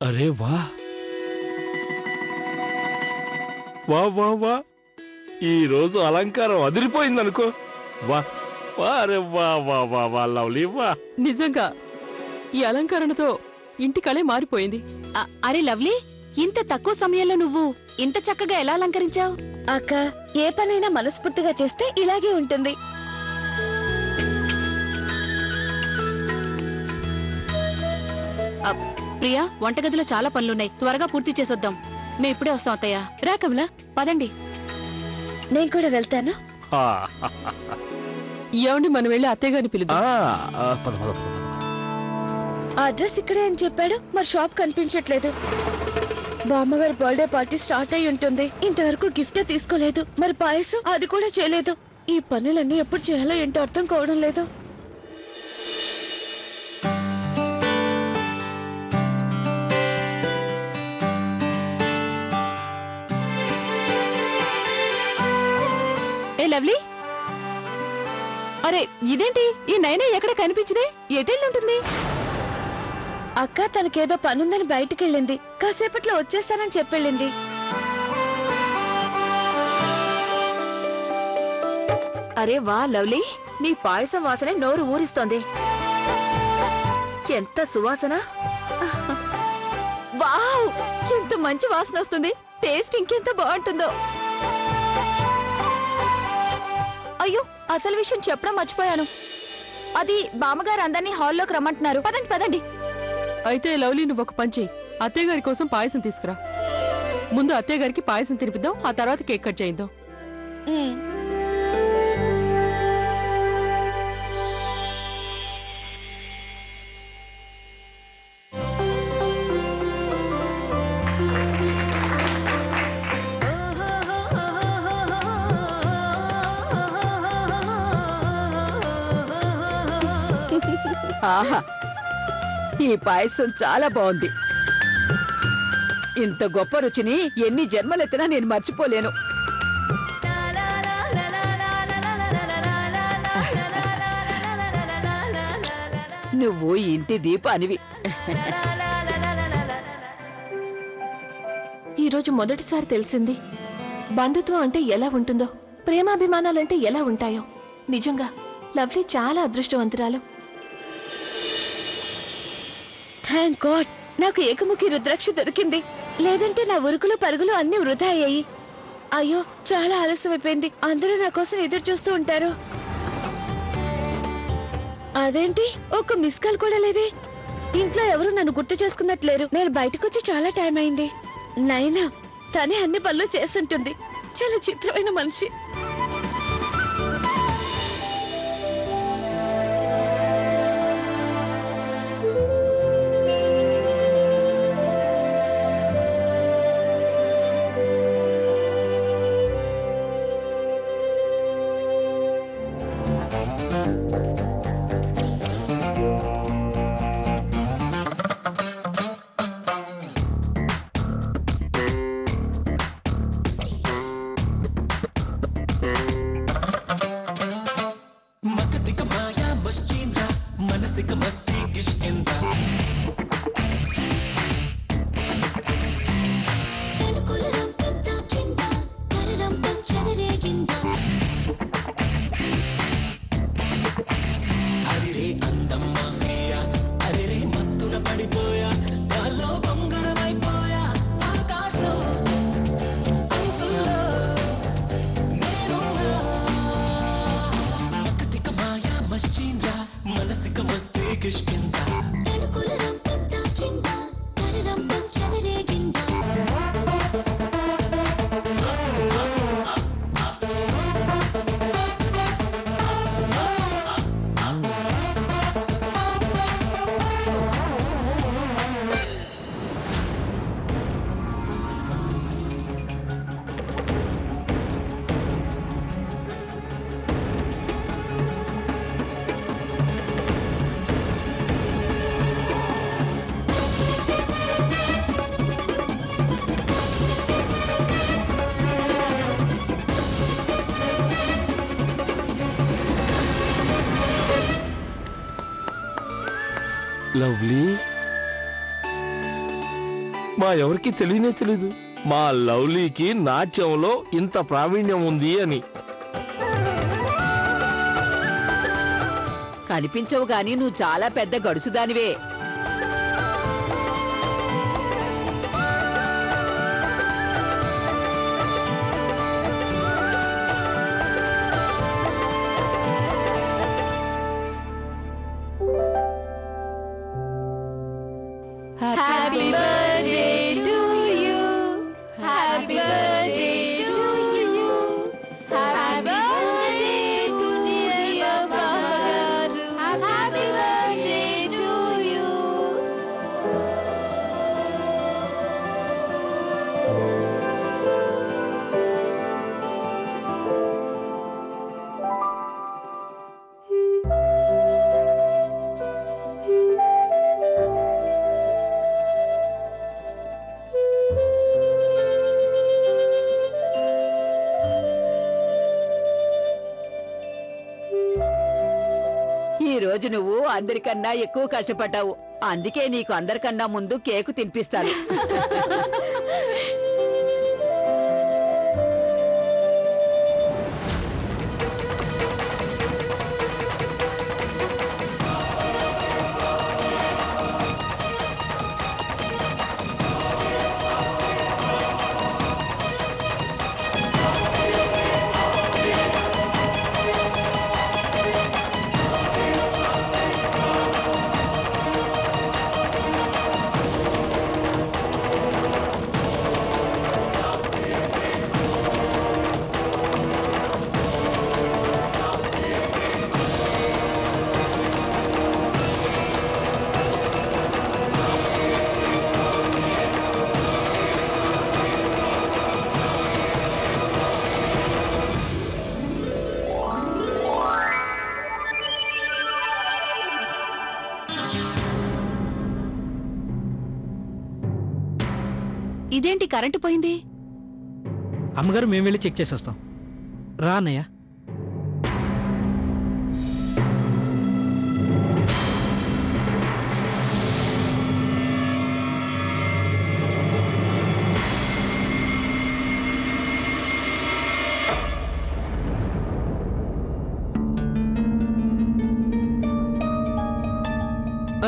అరే వా వా వా వా ఈ రోజు అలంకారం అదిరిపోయిందనుకో. వా వా అరే వా వా వా వా లవ్లీ వా. నిజంగా ఈ అలంకరణతో ఇంటి కళే మారిపోయింది. అరే లవ్లీ, ఇంత తక్కువ సమయంలో నువ్వు ఇంత చక్కగా ఎలా అలంకరించావు? అక్క, ఏ పనైనా మనస్ఫూర్తిగా చేస్తే ఇలాగే ఉంటుంది. ప్రియా, వంటగదిలో చాలా పనులున్నాయి, త్వరగా పూర్తి చేసొద్దాం. మేము ఇప్పుడే వస్తాం అత్తయ్య. రా కమలా, పదండి. నేను కూడా వెళ్తాను. ఏమండి, మనం వెళ్ళి అత్తయ్య గారిని పిలుద్దాం. పద పద పద. అడ్రస్ ఇక్కడే అని చెప్పాడు, మరి షాప్ కనిపించట్లేదు. బామ్మగారి బర్త్డే పార్టీ స్టార్ట్ అయి ఉంటుంది, ఇంతవరకు గిఫ్ట్ తీసుకోలేదు. మరి పాయసం అది కూడా చేయలేదు. ఈ పనులన్నీ ఎప్పుడు చేయాలో ఏంటో అర్థం కావడం లేదు. ఏ లవ్లీ, అరే ఇదేంటి ఈ నైనా ఎక్కడ కనిపించదే? ఎటెళ్ళుంటుంది? అక్క తనకేదో పనుందని బయటికెళ్ళింది, కాసేపట్లో వచ్చేస్తానని చెప్పెళ్ళింది. అరే వా లవ్లీ, నీ పాయసం వాసనే నోరు ఊరిస్తోంది. ఎంత సువాసన! వావ్, ఎంత మంచి వాసన వస్తుంది. టేస్ట్ ఇంకెంత బాగుంటుందో. అయ్యో, అసలు విషయం చెప్పడం మర్చిపోయాను. అది బామ్మగారు అందరినీ హాల్లోకి రమ్మంటున్నారు. పదండి పదండి. అయితే లవ్లీ, నువ్వు ఒక పని చెయ్యి, అత్తయ్య గారి కోసం పాయసం తీసుకురా. ముందు అత్తయ్య గారికి పాయసం తినిపిద్దాం, ఆ తర్వాత కేక్ కట్ చేయిద్దాం. ఆహా, ఈ పాయసం చాలా బాగుంది. ఇంత గొప్ప రుచిని ఎన్ని జన్మలెత్తినా నేను మర్చిపోలేను. నువ్వు ఇంటి దీపానివి. ఈరోజు మొదటిసారి తెలిసింది బంధుత్వం అంటే ఎలా ఉంటుందో, ప్రేమాభిమానాలంటే ఎలా ఉంటాయో. నిజంగా లవ్లీ చాలా అదృష్టవంతురాలు. థ్యాంక్ గాడ్, నాకు ఏకముఖి రుద్రాక్ష దొరికింది. లేదంటే నా ఉరుకులు పరుగులు అన్ని వృధా అయ్యాయి. అయ్యో, చాలా ఆలస్యం అయిపోయింది. అందరూ నా కోసం ఎదురు చూస్తూ ఉంటారు. అదేంటి, ఒక మిస్ కాల్ కూడా లేదే. ఇంట్లో ఎవరు నన్ను గుర్తు చేసుకున్నట్లేరు. నేను బయటకు వచ్చి చాలా టైం అయింది. నైనా, తనే అన్ని పనులు చేస్తుంటుంది. చాలా చిత్రమైన మనిషి. లవ్లీ, మా ఎవరికి తెలియనే తెలీదు మా లవ్లీకి నాట్యంలో ఇంత ప్రావీణ్యం ఉంది అని. కనిపించవు గాని నువ్వు చాలా పెద్ద గడుసుదానివే. Happy birthday to you happy birthday to you happy birthday to dear బామ్మగారు హ్యాపీ బర్త్డే టు యు. ఈ రోజు నువ్వు అందరికన్నా ఎక్కువ కష్టపడ్డావు. అందుకే నీకు అందరికన్నా ముందు కేకు తినిపిస్తాను. ఇదేంటి కరెంటు పోయింది? అమ్మగారు మేము వెళ్ళి చెక్ చేసి వస్తాం. రా అన్నయ్య.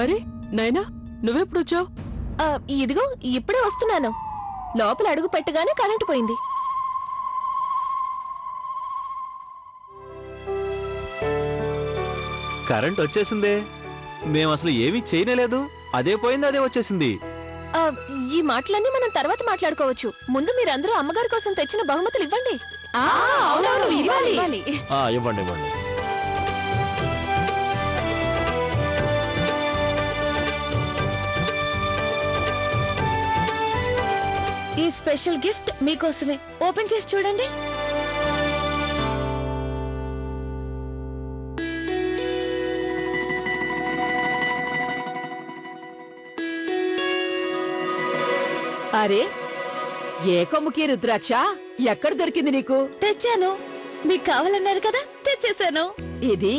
అరే నైనా, నువ్వెప్పుడొచ్చావు? ఇదిగో ఇప్పుడే వస్తున్నాను. లోపల అడుగు పెట్టగానే కరెంటు పోయింది. కరెంట్ వచ్చేసిందే. మేము అసలు ఏమీ చేయలేదు. అదే పోయింది, అదే వచ్చేసింది. ఈ మాటలన్నీ మనం తర్వాత మాట్లాడుకోవచ్చు. ముందు మీరందరూ అమ్మగారి కోసం తెచ్చిన బహుమతులు ఇవ్వండి. అవునవును, ఇవ్వాలి. ఇవ్వాలి. ఇవ్వండి ఇవ్వండి. ఈ స్పెషల్ గిఫ్ట్ మీకోసమే. ఓపెన్ చేసి చూడండి. అరే, ఏకముఖి రుద్రాక్ష ఎక్కడ దొరికింది నీకు? తెచ్చాను. మీకు కావాలన్నారు కదా, తెచ్చేసాను. ఇది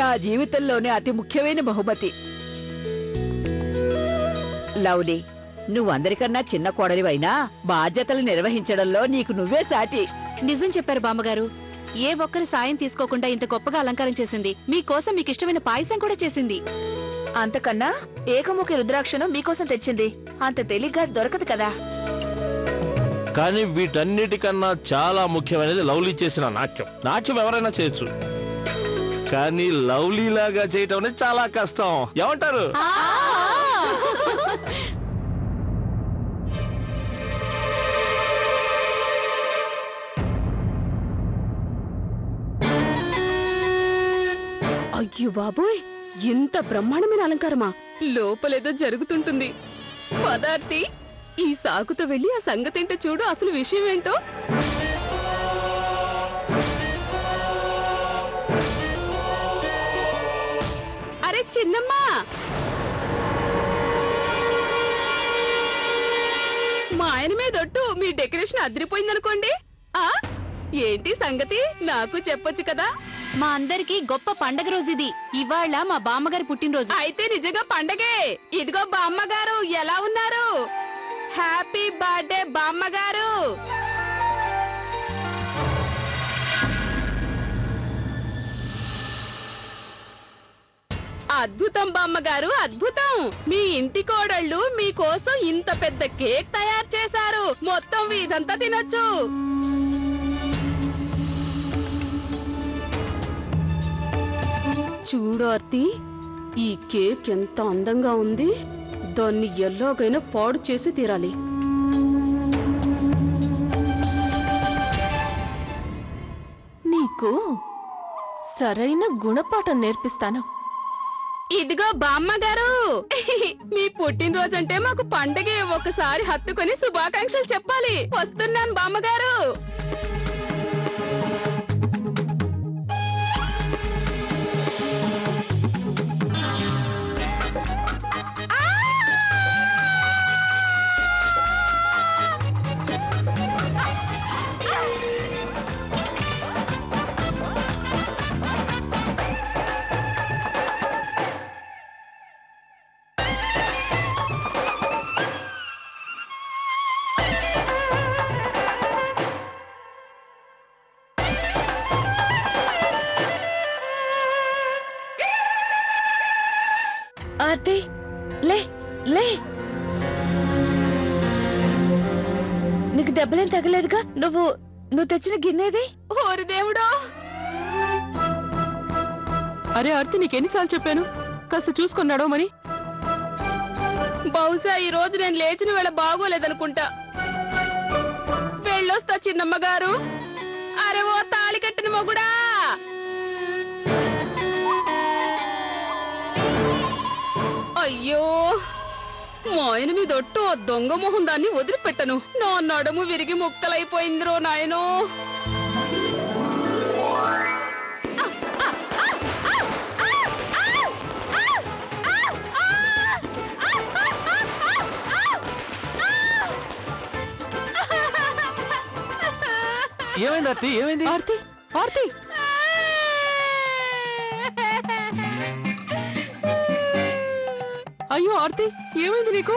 నా జీవితంలోనే అతి ముఖ్యమైన బహుమతి. లవ్లీ, నువ్వందరికన్నా చిన్న కోడలివైనా బాధ్యతలు నిర్వహించడంలో నీకు నువ్వే సాటి. నిజం చెప్పారు బామ్మగారు. ఏ ఒక్కరి సాయం తీసుకోకుండా ఇంత గొప్పగా అలంకారం చేసింది. మీకోసం మీకు ఇష్టమైన పాయసం కూడా చేసింది. అంతకన్నా ఏకముఖి రుద్రాక్షను మీకోసం తెచ్చింది. అంత తేలిగ్గా దొరకదు కదా. కానీ వీటన్నిటికన్నా చాలా ముఖ్యమైనది లవ్లీ చేసిన నాట్యం. నాట్యం ఎవరైనా చేయొచ్చు, కానీ లవ్లీ లాగా చేయటం అనేది చాలా కష్టం. ఏమంటారు? అయ్యో బాబోయ్, ఇంత బ్రహ్మాండమైన అలంకారమా? లోపలేదో జరుగుతుంటుంది. పదార్థి, ఈ సాకుతో వెళ్ళి ఆ సంగతేంటో చూడు. అసలు విషయం ఏంటో. అరే చిన్నమ్మా, మా ఆయన మీదొట్టు మీ డెకరేషన్ అదిరిపోయిందనుకోండి. ఏంటి సంగతి నాకు చెప్పొచ్చు కదా. మా అందరికి గొప్ప పండగ రోజు ఇది. ఇవాళ మా బామ్మగారి పుట్టినరోజు. అయితే నిజంగా పండగే. ఇదిగో బామ్మగారు, ఎలా ఉన్నారు? హ్యాపీ బర్త్డే బామ్మగారు. అద్భుతం బామ్మగారు, అద్భుతం. మీ ఇంటి కోడళ్ళు మీకోసం ఇంత పెద్ద కేక్ తయారు చేశారు. మొత్తం వీధంతా తినొచ్చు. చూడు ఆర్తి, ఈ కేక్ ఎంత అందంగా ఉంది. దాన్ని ఎలాగైనా పాడు చేసి తీరాలి. నీకు సరైన గుణపాఠం నేర్పిస్తాను. ఇదిగో బామ్మగారు, మీ పుట్టినరోజు అంటే మాకు పండగే. ఒకసారి హత్తుకొని శుభాకాంక్షలు చెప్పాలి. వస్తున్నాను బామ్మగారు. ఆర్తి, లే లే. నీకు దెబ్బలేం తగలేదుగా? నువ్వు తెచ్చిన గిన్నెది? ఓరి దేవుడో. అరే ఆర్తి, నీకెన్నిసార్లు చెప్పాను కాస్త చూసుకొని నడవమని. బహుశా ఈ రోజు నేను లేచిన వేళ బాగోలేదనుకుంటా. వెళ్ళొస్తా చిన్నమ్మగారు. అరే ఓ తాళి కట్టిన మొగుడా. అయ్యో, మా ఆయన మీద ఒట్టు ఆ దొంగ మొహం దాన్ని వదిలిపెట్టను. నా నడుము విరిగి ముక్కలైపోయిందిరో నాయనో. ఏమైంది ఆర్తి? ఏమైంది? ఆర్తి, ఆర్తి. అయ్యో ఆర్తి, ఏమైంది నీకు?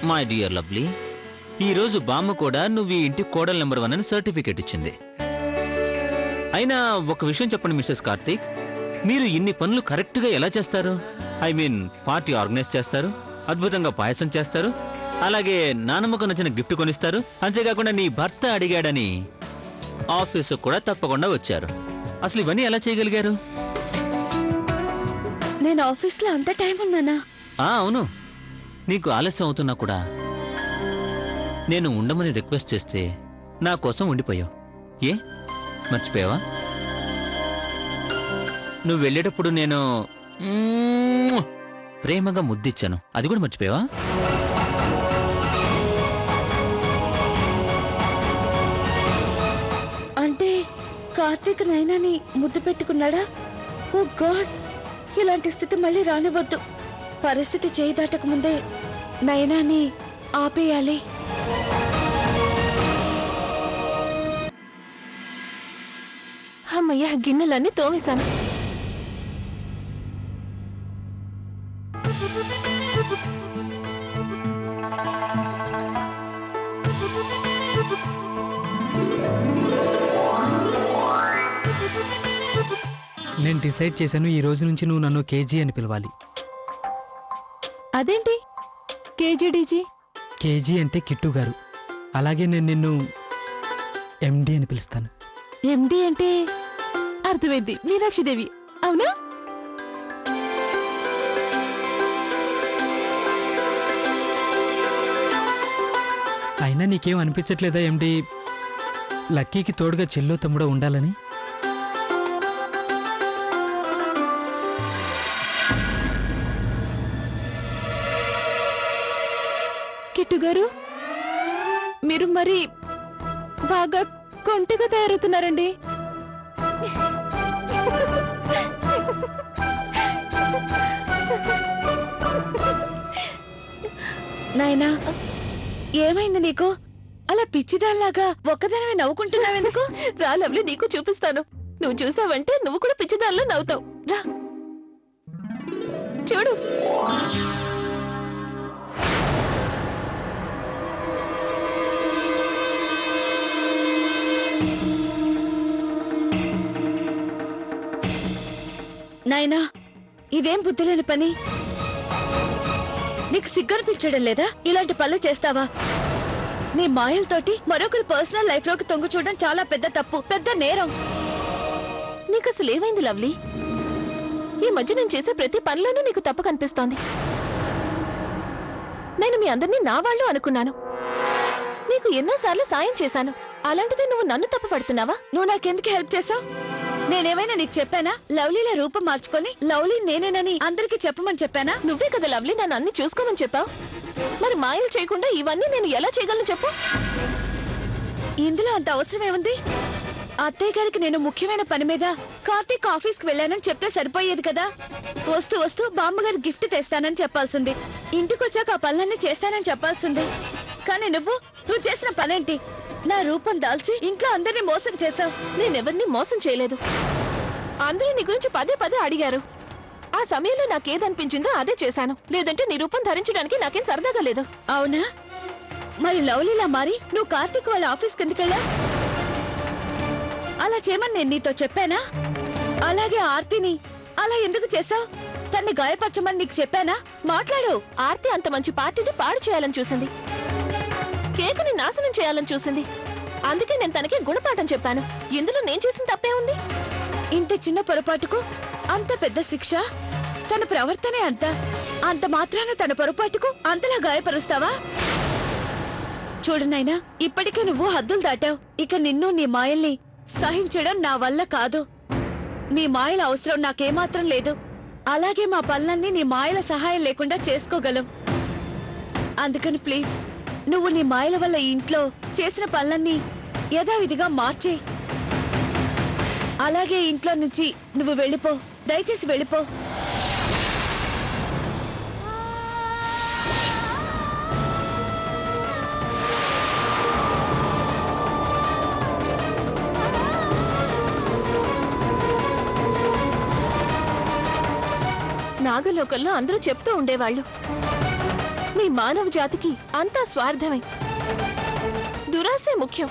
మై డియర్ లవ్లీ, ఈరోజు బామ్మ కూడా నువ్వు ఈ ఇంటి కోడల్ నెంబర్ 1 అని సర్టిఫికేట్ ఇచ్చింది. అయినా ఒక విషయం చెప్పండి మిస్సెస్ కార్తీక్, మీరు ఇన్ని పనులు కరెక్ట్ గా ఎలా చేస్తారు? ఐ మీన్, పార్టీ ఆర్గనైజ్ చేస్తారు, అద్భుతంగా పాయసం చేస్తారు, అలాగే నానమ్మకు నచ్చిన గిఫ్ట్ కొనిస్తారు. అంతేకాకుండా నీ భర్త అడిగాడని ఆఫీసు కూడా తప్పకుండా వచ్చారు. అసలు ఇవన్నీ ఎలా చేయగలిగారు? నేను ఆఫీస్ లో అంత టైం ఉన్నానా? అవును, నీకు ఆలస్యం అవుతున్నా కూడా నేను ఉండమని రిక్వెస్ట్ చేస్తే నా కోసం ఉండిపోయావు. ఏ మర్చిపోయావా? నువ్వు వెళ్ళేటప్పుడు నేను ప్రేమగా ముద్దిచ్చాను, అది కూడా మర్చిపోయావా? అంటే కార్తీక్ నైనాని ముద్దు పెట్టుకున్నాడా? ఓ గాడ్, ఇలాంటి స్థితి మళ్ళీ రానివద్దు. పరిస్థితి చేయి దాటక ముందే నైనాని ఆపేయాలి. అమ్మయ్య, గిన్నెలన్నీ తోమేశాను. నేను డిసైడ్ చేశాను, ఈ రోజు నుంచి నువ్వు నన్ను కేజీ అని పిలవాలి. అదేంటి కేజీడీజీ? కేజీ అంటే కిట్టు గారు, అలాగే నేను నిన్ను ఎండి అని పిలుస్తాను. ఎండి అంటే అర్థమైంది, మీనాక్షిదేవి, అవునా? అయినా నీకేం అనిపించట్లేదా ఎండి, లక్కీకి తోడుగా చెల్లో తమ్ముడో ఉండాలని? కిట్టు గారు, మీరు మరి బాగా కొంటిగా తయారవుతున్నారండి. నాయనా, ఏమైంది నీకు? అలా పిచ్చిదాల్లాగా ఒక్కదానివే నవ్వుకుంటున్నావెందుకు? రా లవ్లీ, నీకు చూపిస్తాను. నువ్వు చూసావంటే నువ్వు కూడా పిచ్చిదాల్లో నవ్వుతావు. రా చూడు. నాయనా, ఇదేం బుద్ధిలేని పని. నీకు సిగ్గనిపించడం లేదా? ఇలాంటి పనులు చేస్తావా? నీ మాయలతోటి మరొకరి పర్సనల్ లైఫ్ లోకి తొంగి చూడడం చాలా పెద్ద తప్పు, పెద్ద నేరం. నీకు అసలు ఏమైంది లవ్లీ? ఈ మధ్య నేను చేసే ప్రతి పనిలోనూ నీకు తప్పు కనిపిస్తోంది. నేను మీ అందరినీ నా వాళ్ళు అనుకున్నాను. నీకు ఎన్నోసార్లు సాయం చేశాను. అలాంటిది నువ్వు నన్ను తప్పు పడుతున్నావా? నువ్వు నాకెందుకు హెల్ప్ చేసావు? నేనేమైనా నీకు చెప్పానా? లవ్లీల రూపం మార్చుకొని లవ్లీ నేనేనని అందరికీ చెప్పమని చెప్పానా? నువ్వే కదా లవ్లీ నన్ను అన్ని చూసుకోమని చెప్పావు. మరి మాయలు చేయకుండా ఇవన్నీ నేను ఎలా చేయగలను చెప్పు? ఇందులో అంత అవసరం ఏముంది? అత్తయ్య గారికి నేను ముఖ్యమైన పని మీద కార్తీక్ ఆఫీస్ కి వెళ్ళానని చెప్తే సరిపోయేది కదా. వస్తూ వస్తూ బామ్మగారు గిఫ్ట్ తెస్తానని చెప్పాల్సింది. ఇంటికొచ్చాక ఆ పనులన్నీ చేస్తానని చెప్పాల్సింది. కానీ నువ్వు చేసిన పనేంటి? నా రూపం దాల్చి ఇంట్లో అందరినీ మోసం చేశావు. నేనెవరిని మోసం చేయలేదు. అందరూ నీ గురించి పదే పదే అడిగారు. ఆ సమయంలో నాకేదనిపించిందో అదే చేశాను. లేదంటే నీ రూపం ధరించడానికి నాకేం సరదాగా లేదు. అవునా? మరి లవ్లీలా మారి నువ్వు కార్తీక్ వాళ్ళ ఆఫీస్ కిందకెళ్ళా? అలా చేయమని నేను నీతో చెప్పానా? అలాగే ఆర్తిని అలా ఎందుకు చేశావు? తన్ని గాయపరచమని నీకు చెప్పానా? మాట్లాడు. ఆర్తి అంత మంచి పార్టీని పాడు చేయాలని చూసింది. కేకుని నాశనం చేయాలని చూసింది. అందుకే నేను తనకి గుణపాఠం చెప్పాను. ఇందులో నేను చేసిన తప్పే ఉంది? ఇంత చిన్న పొరపాటుకు అంత పెద్ద శిక్ష? తన ప్రవర్తనే అంత మాత్రాన తన పొరపాటుకు అంతలా గాయపరుస్తావా? చూడు నాయనా, ఇప్పటికే నువ్వు హద్దులు దాటావు. ఇక నిన్ను నీ మాయల్ని సహించడం నా వల్ల కాదు. నీ మాయల అవసరం నాకేమాత్రం లేదు. అలాగే మా పనులన్నీ నీ మాయల సహాయం లేకుండా చేసుకోగలం. అందుకని ప్లీజ్, నువ్వు నీ మాయల వల్ల ఈ ఇంట్లో చేసిన పనులన్నీ యథావిధిగా మార్చే. అలాగే ఇంట్లో నుంచి నువ్వు వెళ్ళిపో. దయచేసి వెళ్ళిపో. నాగలోకంలో అందరూ చెప్తూ ఉండేవాళ్ళు, మీ మానవ జాతికి అంతా స్వార్థమే, దురాశే ముఖ్యం.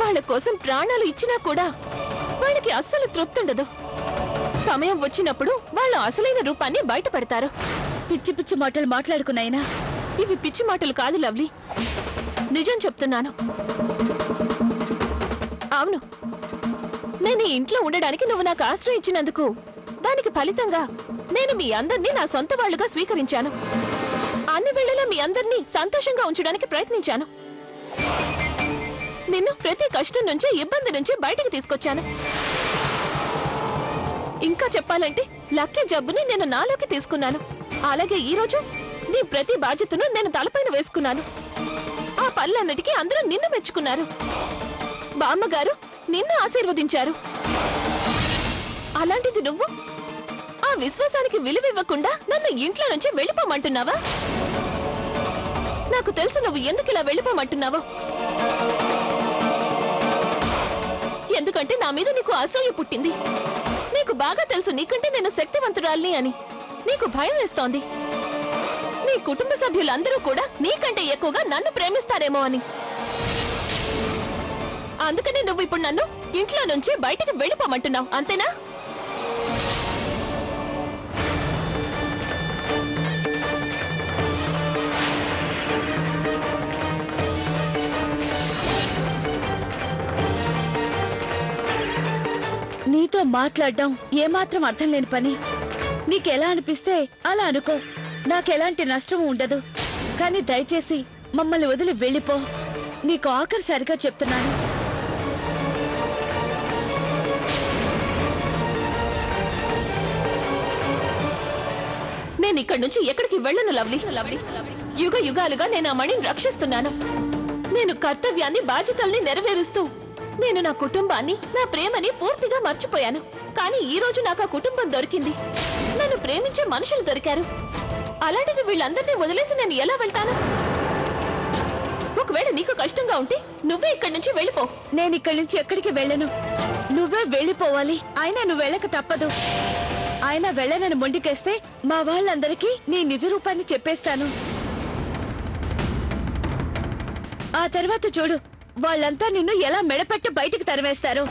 వాళ్ళ కోసం ప్రాణాలు ఇచ్చినా కూడా వాళ్ళకి అస్సలు తృప్తుండదు. సమయం వచ్చినప్పుడు వాళ్ళ అసలైన రూపాన్ని బయట పెడతారు. పిచ్చి పిచ్చి మాటలు మాట్లాడుకున్నాయినా. ఇవి పిచ్చి మాటలు కాదు లవ్లీ, నిజం చెప్తున్నాను. అవును, నేను ఈ ఇంట్లో ఉండడానికి నువ్వు నాకు ఆశ్రయం ఇచ్చినందుకు దానికి ఫలితంగా నేను మీ అందరినీ నా సొంత వాళ్ళుగా స్వీకరించాను. అన్ని వేళలా మీ అందరినీ సంతోషంగా ఉంచడానికి ప్రయత్నించాను. నిన్ను ప్రతి కష్టం నుంచి, ఇబ్బంది నుంచి బయటకు తీసుకొచ్చాను. ఇంకా చెప్పాలంటే లక్కీ జబ్బుని నేను నాలోకి తీసుకున్నాను. అలాగే ఈ రోజు నీ ప్రతి బాధ్యతను నేను తలపైన వేసుకున్నాను. ఆ పనులన్నిటికీ అందరూ నిన్ను మెచ్చుకున్నారు. బామ్మగారు నిన్ను ఆశీర్వదించారు. అలాంటిది నువ్వు ఆ విశ్వాసానికి విలువివ్వకుండా నన్ను ఇంట్లో నుంచి వెళ్ళిపోమంటున్నావా? నాకు తెలుసు నువ్వు ఎందుకు ఇలా వెళ్ళిపోమంటున్నావో. ఎందుకంటే నా మీద నీకు అసూయ పుట్టింది. నీకు బాగా తెలుసు నీకంటే నేను శక్తివంతురాల్ని అని. నీకు భయం వేస్తోంది. నీ కుటుంబ సభ్యులందరూ కూడా నీకంటే ఎక్కువగా నన్ను ప్రేమిస్తారేమో అని. అందుకని నువ్వు ఇప్పుడు నన్ను ఇంట్లో నుంచి బయటకు వెళ్ళిపోమంటున్నావు, అంతేనా? నీతో మాట్లాడడం ఏమాత్రం అర్థం లేని పని. నీకెలా అనిపిస్తే అలా అనుకో. నాకెలాంటి నష్టం ఉండదు. కానీ దయచేసి మమ్మల్ని వదిలి వెళ్ళిపో. నీకు ఆఖరిసారిగా చెప్తున్నాను. నేను ఇక్కడి నుంచి ఎక్కడికి వెళ్ళను లవ్లీ. యుగ యుగాలుగా నేను ఆ మణిని రక్షిస్తున్నాను. నేను కర్తవ్యాన్ని బాధ్యతల్ని నెరవేరుస్తూ నేను నా కుటుంబాన్ని నా ప్రేమని పూర్తిగా మర్చిపోయాను. కానీ ఈ రోజు నాకు ఆ కుటుంబం దొరికింది, నన్ను ప్రేమించే మనుషులు దొరికారు. అలాంటిది వీళ్ళందరినీ వదిలేసి నేను ఎలా వెళ్తాను? ఒకవేళ నీకు కష్టంగా ఉంటే నువ్వే ఇక్కడి నుంచి వెళ్ళిపో. నేను ఇక్కడి నుంచి ఎక్కడికి వెళ్ళను, నువ్వే వెళ్ళిపోవాలి. అయినా నువ్వు వెళ్ళక తప్పదు. అయినా వెళ్ళనని మొండికేస్తే మా వాళ్ళందరికీ నీ నిజ రూపాన్ని చెప్పేస్తాను. ఆ తర్వాత చూడు, వాళ్ళంతా నిన్ను ఎలా మెడపెట్టి బయటికి తరివేస్తారు.